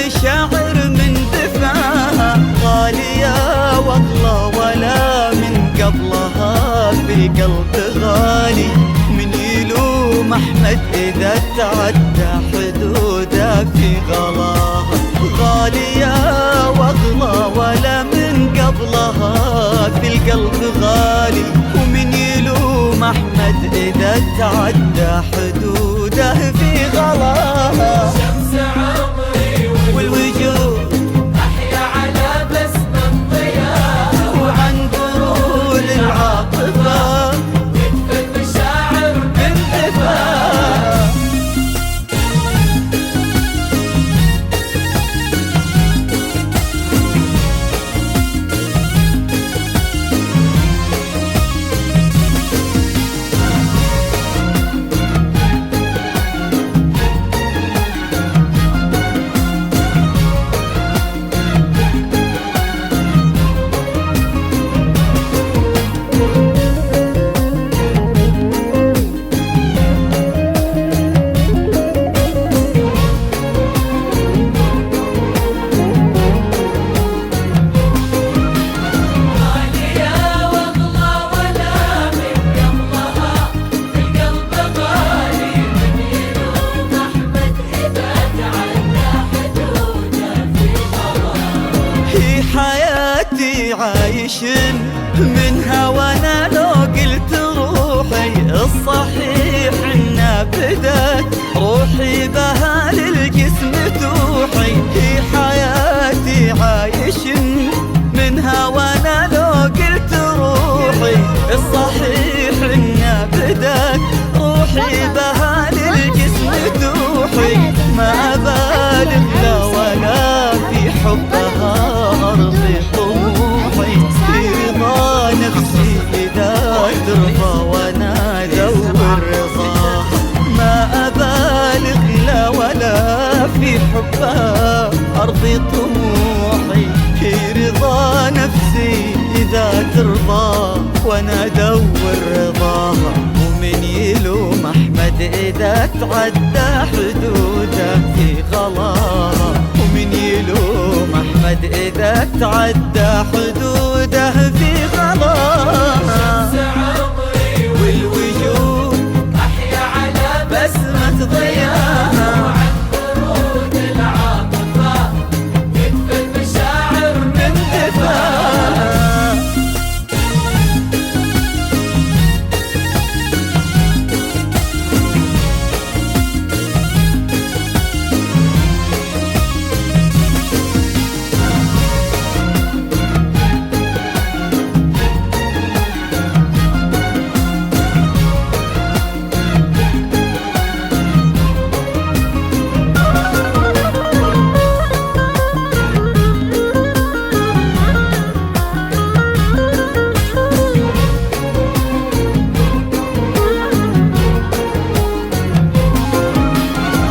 المشاعر من دفاها غالية واغلى ولا من قبلها في القلب غالي. من يلوم أحمد إذا تعدى حدوده في غلاها غالية واغلى ولا من قبلها في القلب غالي. ومن يلوم أحمد إذا تعدى حدوده في غلاها. شمس عمري والوجود أحيا على بسم الضياء، وعن برول العاطفة تدفى المشاعر من دفاها. غالية واغلى ولا من قبلها في القلب غالي. من يلوم أحمد إذا تعدى حدوده في غلاها. هي حياتي عايش منها وانا لو قلت روحي الصحيح انها بدت روحي بها للجسم توحي. هي حياتي عايش منها وانا لو قلت روحي الصحيح انها بدت روحي بها للجسم توحي. ما بالغ لا ولا في حبها أرضي طموحي. في رضا نفسي إذا ترضى وانا ادور رضاها. ما أبالغ لا ولا في حبها أرضي طموحي. في رضا نفسي إذا ترضى وانا ادور رضاها. ومن يلوم أحمد إذا تعدى حدوده في غلاها. ومن يلوم أحمد إذا تعدى حدوده في غلاها. شمس عمري والوجود أحيا على بسمة ضياها وعن برود العاطفة تدفى المشاعر من دفاها.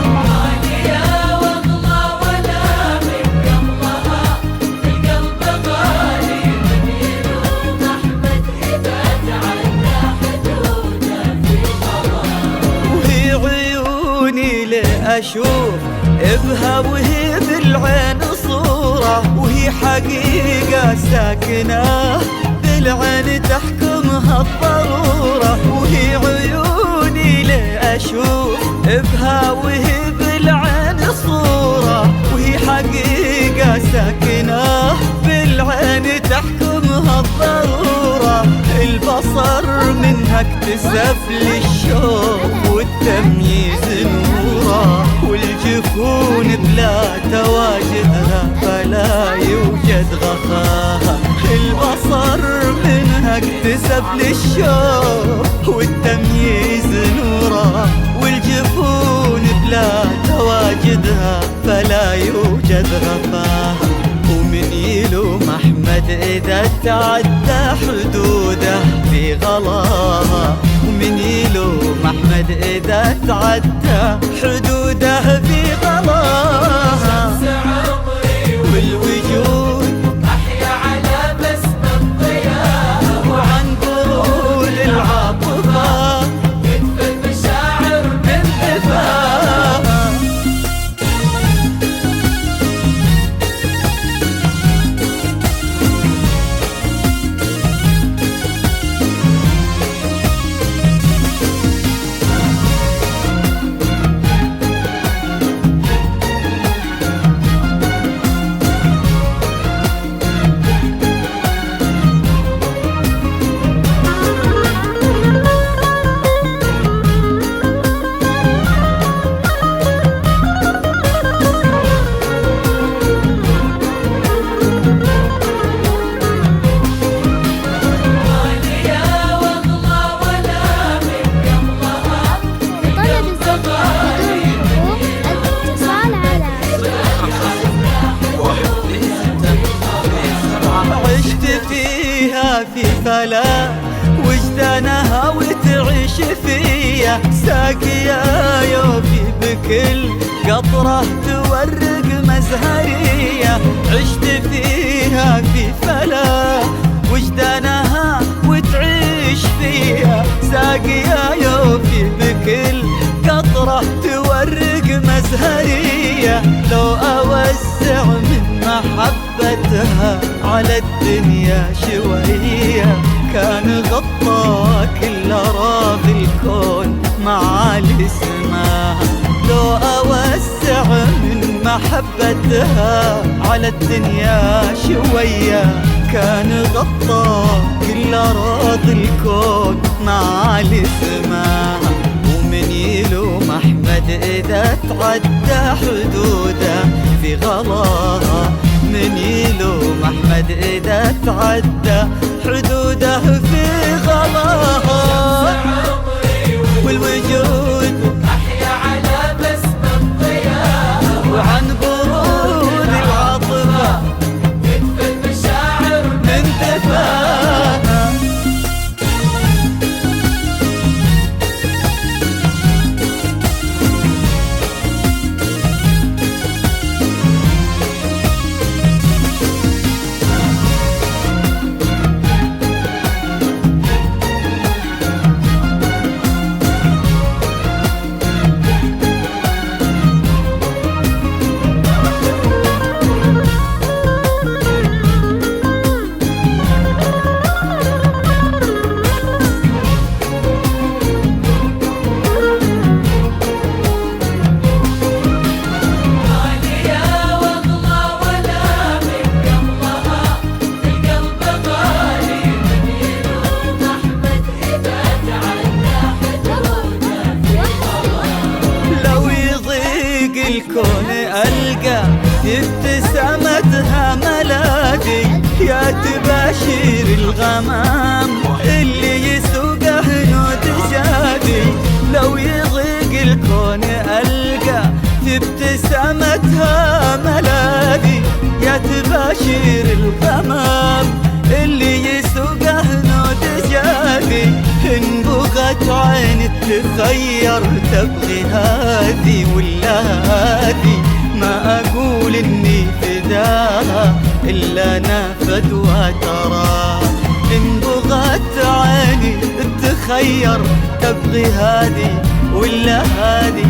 غالية واغلى ولا من قبلها في القلب غالي. من يلوم أحمد إذا تعدى حدوده في غلاها. وهي عيوني لأشوف بها وهي بالعين صورة. وهي حقيقة ساكنة بالعين تحكمها الضرورة. وهي عيوني لأشوف بها وهي بالعين صورة. وهي حقيقة ساكنة بالعين تحكمها الضرورة. البصر منها اكتسب للشوق والتمييز نورا. والجفون بلا تواجدها فلا يوجد غخاها. البصر منها اكتسب للشوق والتمييز نورا. والجفون بلا تواجدها فلا يوجد غفاها. ومن يلوم أحمد إذا تعدى حدوده في غلاها. ومن يلوم أحمد إذا تعدى حدوده في غلاها. شمس عمري والوجود أحيا على بسم الضياء، وعن برول العاطفة تدفى المشاعر من دفاها. في فلا وجدانها وتعيش فيها ساقية يوفي بكل قطرة تورق مزهرية عشت فيها في فلا وجدانها وتعيش فيها ساقية يوفي بكل قطرة تورق مزهرية لو أوسع من محبتها على الدنيا شوية كان غطى كل أراضي الكون معالي اسمها لو أوسع من محبتها على الدنيا شوية كان غطى كل أراضي الكون معالي اسمها ومن يلوم أحمد إذا تعدى حدوده في غلاها من يلوم أحمد إذا تعدى حدوده في غلاها والوجود أحيا على بسمة الضياء وعن برود العاطفة تدفى المشاعر من دفاها الكون ألقى ابتسامتها ملاذي يا تباشير الغمام اللي يسوقه نود شادي لو يضيق الكون ألقى ابتسامتها ملاذي يا تباشير الغمام اللي يسوقه نود شادي إن بغت عين تخير تبغي هذي ولا هذي ما أقول إني فداها إلا نافد وترى إن بغت عيني تخير تبغي هذي ولا هذي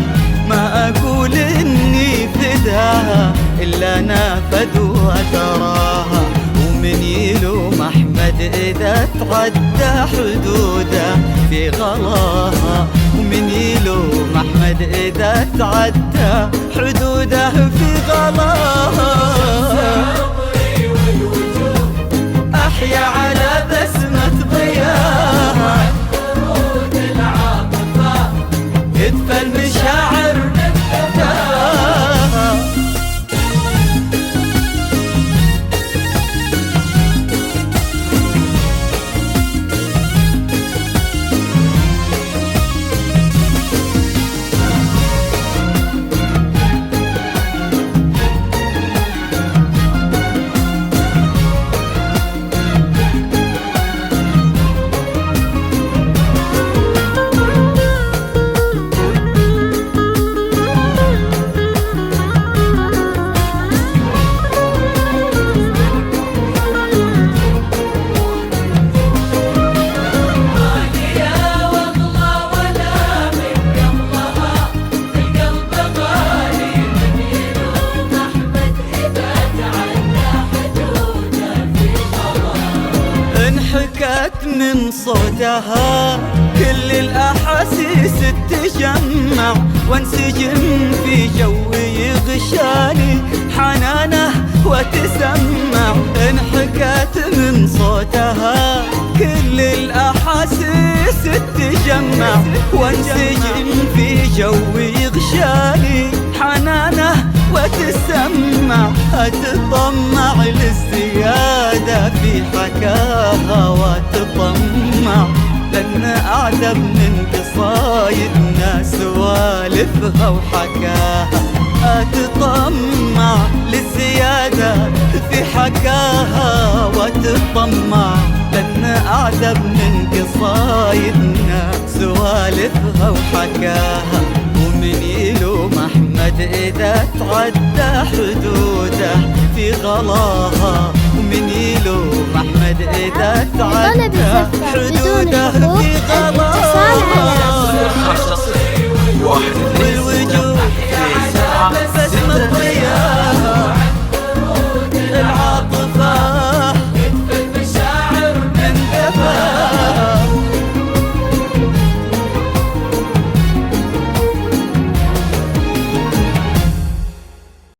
ما أقول إني فداها إلا نافد وتراها ومن يلوم أحمد إذا تعدى حدوده في غلاها ومن يلوم أحمد إذا تعدى حدوده في غلاها أحيا على بسمة ضياها برود العاطفة يدفى المشاعر نكتاها انحكت من صوتها كل الأحاسيس تجمع وانسجم في جو يغشاني حنانه وتسمع انحكت من صوتها كل الأحاسيس تجمع وانسجم في جو يغشاني حنانه وتسمع أتطمع للزيادة في حكاها وتطمع لأن أعذب من قصايدنا سوالفها وحكاها أتطمع للزيادة في حكاها وتطمع لأن أعذب من قصايدنا سوالفها وحكاها. ومن يلوم أحمد إذا تعدى حدوده في غلاها. ومن يلوم أحمد إذا تعدى حدوده في غلاها.